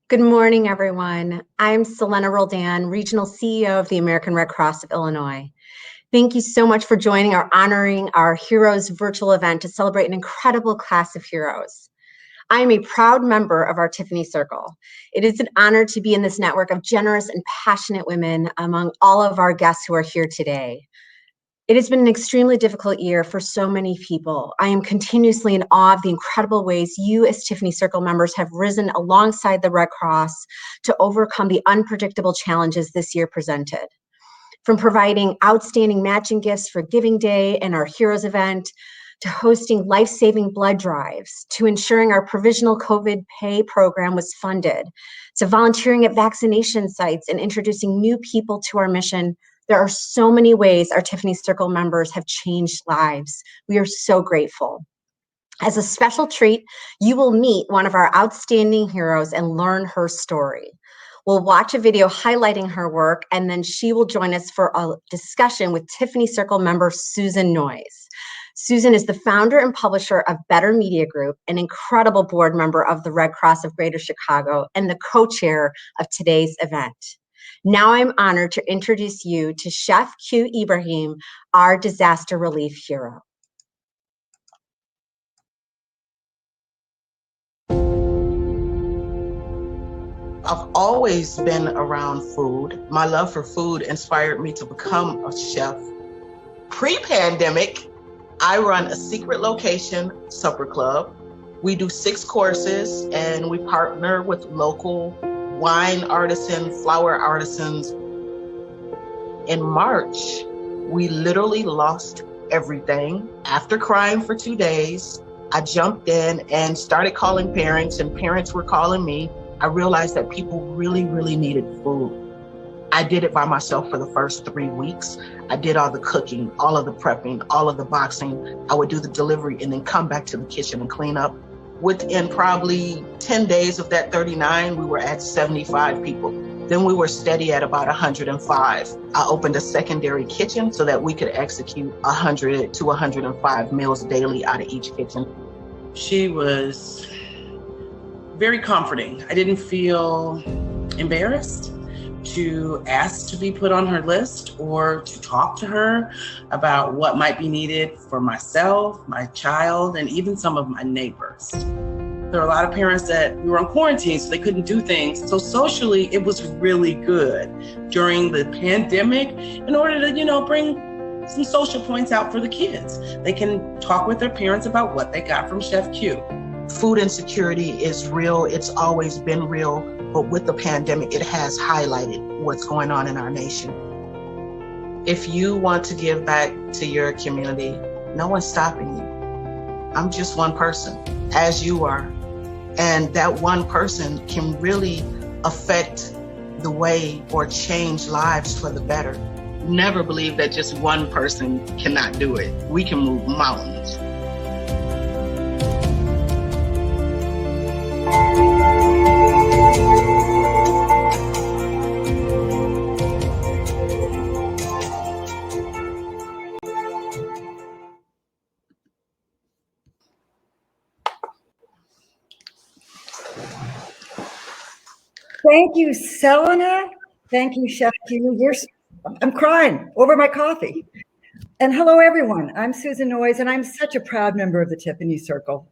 Good morning, everyone. I'm Selena Roldan, Regional CEO of the American Red Cross of Illinois. Thank you so much for joining our Honoring Our Heroes virtual event to celebrate an incredible class of heroes. I am a proud member of our Tiffany Circle. It is an honor to be in this network of generous and passionate women among all of our guests who are here today. It has been an extremely difficult year for so many people. I am continuously in awe of the incredible ways you as Tiffany Circle members have risen alongside the Red Cross to overcome the unpredictable challenges this year presented. From providing outstanding matching gifts for Giving Day and our Heroes event, to hosting life-saving blood drives, to ensuring our provisional COVID pay program was funded, to volunteering at vaccination sites and introducing new people to our mission, there are so many ways our Tiffany Circle members have changed lives. We are so grateful. As a special treat, you will meet one of our outstanding heroes and learn her story. We'll watch a video highlighting her work, and then she will join us for a discussion with Tiffany Circle member Susan Noyes. Susan is the founder and publisher of Better Media Group, an incredible board member of the Red Cross of Greater Chicago, and the co-chair of today's event. Now I'm honored to introduce you to Chef Q Ibraheem, our disaster relief hero. I've always been around food. My love for food inspired me to become a chef. Pre-pandemic, I run a secret location supper club. We do 6 courses and we partner with local wine artisans, flower artisans. In March, we literally lost everything. After crying for 2 days, I jumped in and started calling parents, and parents were calling me. I realized that people really, really needed food. I did it by myself for the first 3 weeks. I did all the cooking, all of the prepping, all of the boxing. I would do the delivery and then come back to the kitchen and clean up. Within probably 10 days of that 39, we were at 75 people. Then we were steady at about 105. I opened a secondary kitchen so that we could execute 100 to 105 meals daily out of each kitchen. She was very comforting. I didn't feel embarrassed to ask to be put on her list or to talk to her about what might be needed for myself, my child, and even some of my neighbors. There are a lot of parents that we were on quarantine, so they couldn't do things. So socially, it was really good during the pandemic in order to, bring some social points out for the kids. They can talk with their parents about what they got from Chef Q. Food insecurity is real. It's always been real, but with the pandemic, it has highlighted what's going on in our nation. If you want to give back to your community, no one's stopping you. I'm just one person, as you are. And that one person can really affect the way or change lives for the better. Never believe that just one person cannot do it. We can move mountains. Thank you, Selena. Thank you, Chef Q. I'm crying over my coffee. And hello, everyone. I'm Susan Noyes, and I'm such a proud member of the Tiffany Circle.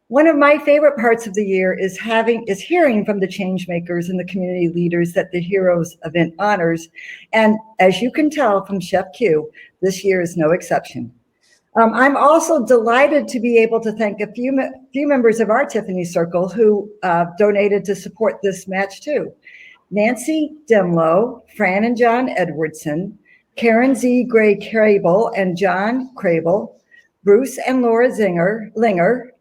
One of my favorite parts of the year is hearing from the change makers and the community leaders that the Heroes event honors. And as you can tell from Chef Q, this year is no exception. I'm also delighted to be able to thank a few members of our Tiffany Circle who donated to support this match too. Nancy Demlow, Fran and John Edwardson, Karen Z. Gray Crable and John Crable, Bruce and Laura Linger,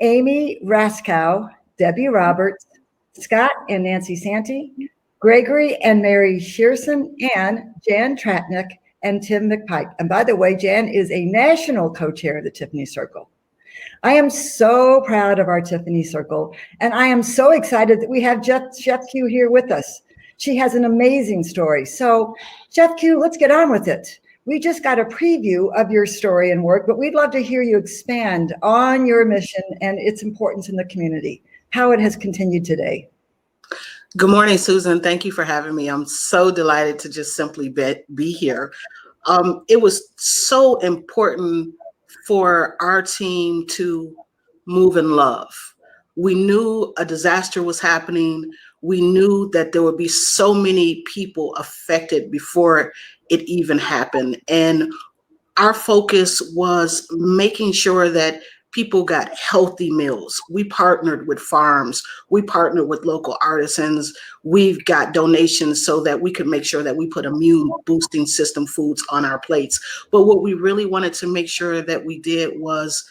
Amy Raskow, Debbie Roberts, Scott and Nancy Santee, Gregory and Mary Shearson, and Jan Tratnick, and Tim McPike. And by the way, Jan is a national co-chair of the Tiffany Circle. I am so proud of our Tiffany Circle, and I am so excited that we have Chef Q here with us. She has an amazing story. So Chef Q, let's get on with it. We just got a preview of your story and work, but we'd love to hear you expand on your mission and its importance in the community, how it has continued today. Good morning, Susan. Thank you for having me. I'm so delighted to just simply be here. It was so important for our team to move in love. We knew a disaster was happening. We knew that there would be so many people affected before it even happened. And our focus was making sure that people got healthy meals. We partnered with farms. We partnered with local artisans. We've got donations so that we could make sure that we put immune boosting system foods on our plates. But what we really wanted to make sure that we did was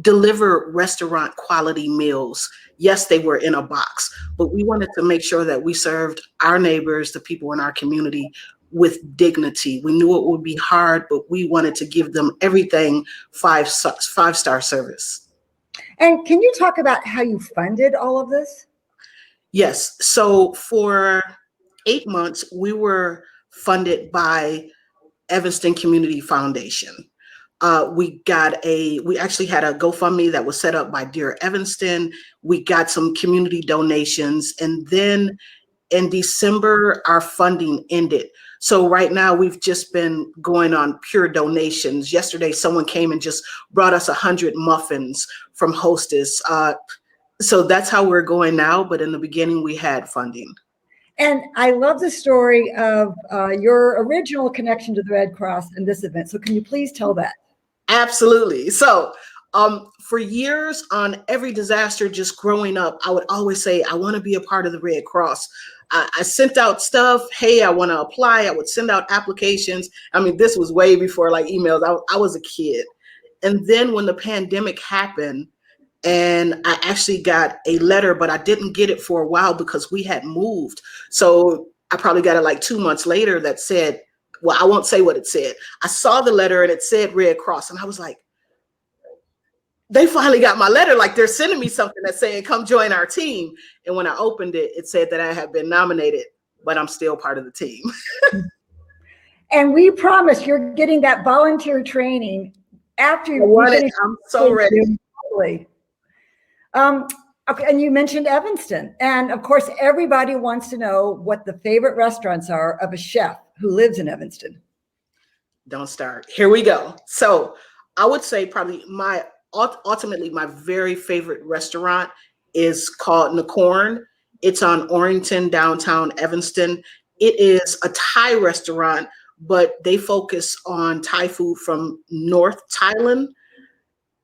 deliver restaurant quality meals. Yes, they were in a box, but we wanted to make sure that we served our neighbors, the people in our community, with dignity. We knew it would be hard, but we wanted to give them everything five-star service. And can you talk about how you funded all of this? Yes. So for 8 months, we were funded by Evanston Community Foundation. We actually had a GoFundMe that was set up by Dear Evanston. We got some community donations, and then in December, our funding ended. So right now we've just been going on pure donations. Yesterday, someone came and just brought us 100 muffins from Hostess. So that's how we're going now. But in the beginning, we had funding. And I love the story of your original connection to the Red Cross and this event. So can you please tell that? Absolutely. So for years on every disaster, just growing up, I would always say, I want to be a part of the Red Cross. I sent out stuff. Hey, I want to apply. I would send out applications. I mean, this was way before like emails. I was a kid. And then when the pandemic happened, and I actually got a letter, but I didn't get it for a while because we had moved. So I probably got it like 2 months later that said, well, I won't say what it said. I saw the letter and it said Red Cross. And I was like, they finally got my letter. Like they're sending me something that's saying, come join our team. And when I opened it, it said that I had been nominated, but I'm still part of the team. And we promise you're getting that volunteer training after you finish. I'm so ready. Okay, and you mentioned Evanston. And of course, everybody wants to know what the favorite restaurants are of a chef who lives in Evanston. Don't start. Here we go. So I would say probably ultimately my very favorite restaurant is called Nakorn. It's on Orrington, downtown Evanston. It is a Thai restaurant, but they focus on Thai food from North Thailand.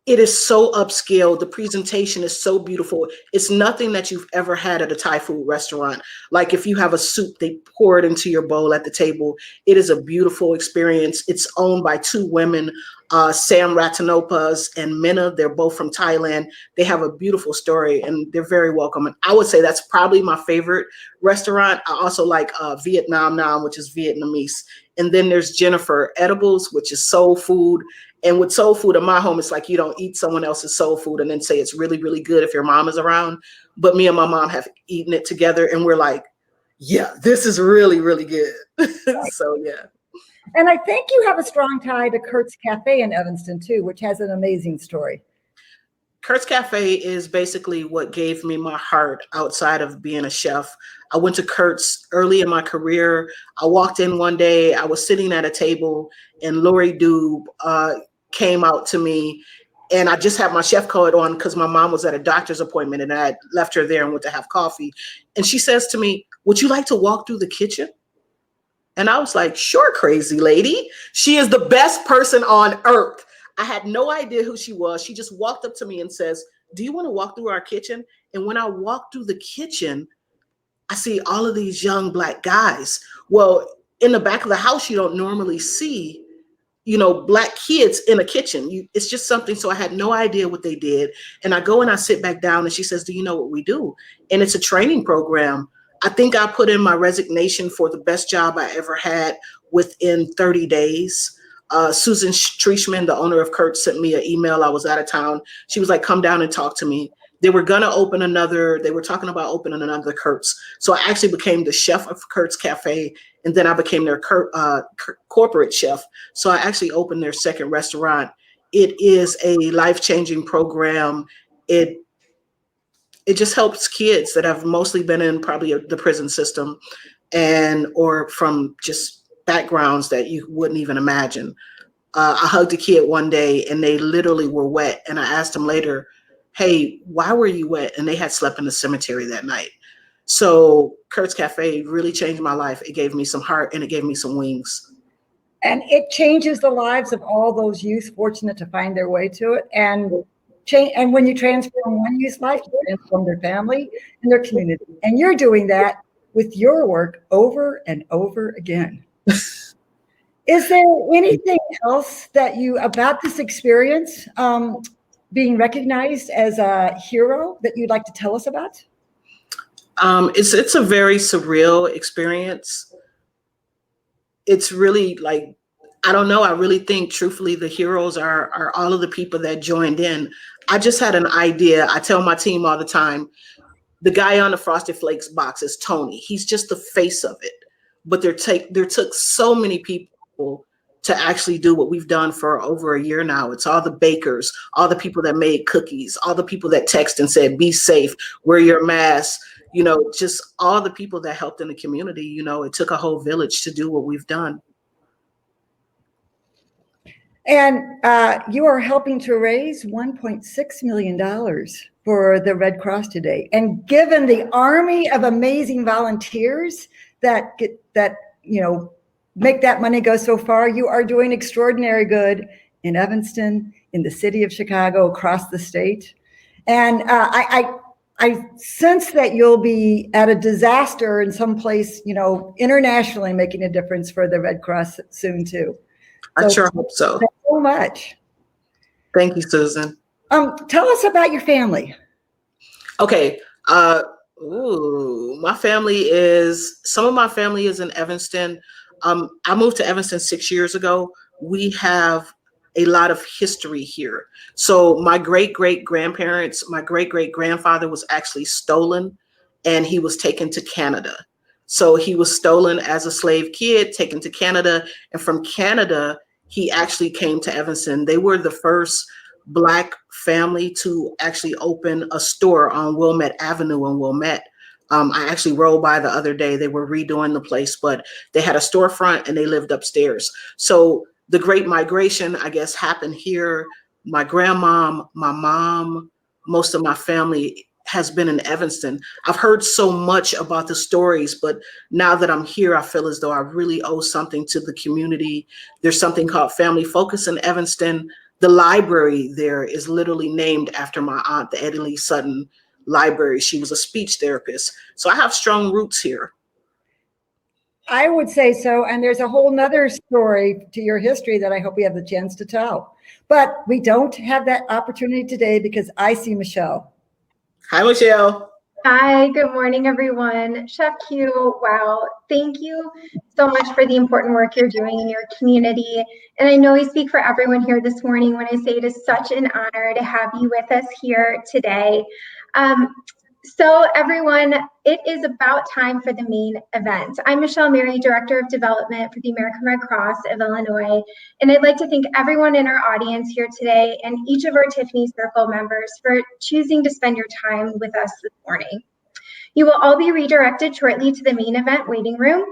It is so upscale. The presentation is so beautiful. It's nothing that you've ever had at a Thai food restaurant. Like if you have a soup, they pour it into your bowl at the table. It is a beautiful experience. It's owned by two women, Sam Ratanopas and Minna. They're both from Thailand. They have a beautiful story and they're very welcoming. I would say that's probably my favorite restaurant. I also like Vietnam Nam, which is Vietnamese. And then there's Jennifer Edibles, which is soul food. And with soul food in my home, it's like you don't eat someone else's soul food and then say it's really, really good if your mom is around. But me and my mom have eaten it together and we're like, yeah, this is really, really good. So, yeah. And I think you have a strong tie to Kurt's Cafe in Evanston, too, which has an amazing story. Kurt's Cafe is basically what gave me my heart outside of being a chef. I went to Kurt's early in my career. I walked in one day, I was sitting at a table and Lori Dube came out to me and I just had my chef coat on because my mom was at a doctor's appointment and I left her there and went to have coffee. And she says to me, would you like to walk through the kitchen? And I was like, sure, crazy lady. She is the best person on earth. I had no idea who she was. She just walked up to me and says, do you want to walk through our kitchen? And when I walked through the kitchen, I see all of these young Black guys. Well, in the back of the house, you don't normally see, Black kids in a kitchen. It's just something. So I had no idea what they did. And I go and I sit back down and she says, do you know what we do? And it's a training program. I think I put in my resignation for the best job I ever had within 30 days. Susan Treishman, the owner of Kurt, sent me an email. I was out of town. She was like, come down and talk to me. They were talking about opening another Kurt's. So I actually became the chef of Kurt's Cafe, and then I became their corporate chef. So I actually opened their second restaurant. It is a life-changing program. it just helps kids that have mostly been in probably the prison system and or from just backgrounds that you wouldn't even imagine. I hugged a kid one day and they literally were wet. And I asked them later, hey, why were you wet? And they had slept in the cemetery that night. So Kurt's Cafe really changed my life. It gave me some heart and it gave me some wings. And it changes the lives of all those youth fortunate to find their way to it. And when you transform one youth's life, you transform their family and their community. And you're doing that with your work over and over again. Is there anything else that you, about this experience, being recognized as a hero, that you'd like to tell us about? It's a very surreal experience. It's really like, I don't know. I really think truthfully, the heroes are all of the people that joined in. I just had an idea. I tell my team all the time, the guy on the Frosted Flakes box is Tony. He's just the face of it. But there took so many people to actually do what we've done for over a year now. It's all the bakers, all the people that made cookies, all the people that text and said, be safe, wear your mask, you know, just all the people that helped in the community. You know, it took a whole village to do what we've done. And you are helping to raise $1.6 million for the Red Cross today. And given the army of amazing volunteers that make that money go so far, you are doing extraordinary good in Evanston, in the city of Chicago, across the state. And I sense that you'll be at a disaster in some place, internationally, making a difference for the Red Cross soon too. I sure hope so. Thanks so much. Thank you, Susan. Tell us about your family. Okay. Some of my family is in Evanston. I moved to Evanston 6 years ago. We have a lot of history here. So my great-great-grandparents, my great-great-grandfather was actually stolen and he was taken to Canada. So he was stolen as a slave kid, taken to Canada. And from Canada, he actually came to Evanston. They were the first Black family to actually open a store on Wilmette Avenue in Wilmette. I actually rode by the other day. They were redoing the place, but they had a storefront and they lived upstairs. So the Great Migration, I guess, happened here. My grandma, my mom, most of my family has been in Evanston. I've heard so much about the stories, but now that I'm here, I feel as though I really owe something to the community. There's something called Family Focus in Evanston. The library there is literally named after my aunt, the Eddie Lee Sutton Library. She was a speech therapist. So I have strong roots here. I would say so. And there's a whole nother story to your history that I hope we have the chance to tell. But we don't have that opportunity today because I see Michelle. Hi, Michelle. Hi, good morning, everyone. Chef Q, wow, thank you so much for the important work you're doing in your community. And I know I speak for everyone here this morning when I say it is such an honor to have you with us here today. So everyone, it is about time for the main event. I'm Michelle Mary, Director of Development for the American Red Cross of Illinois, and I'd like to thank everyone in our audience here today and each of our Tiffany Circle members for choosing to spend your time with us this morning. You will all be redirected shortly to the main event waiting room.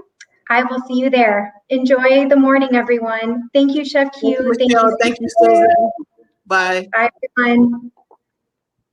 I will see you there. Enjoy the morning, everyone. Thank you, Chef Q. Thank you, Susan. Bye. Bye, everyone.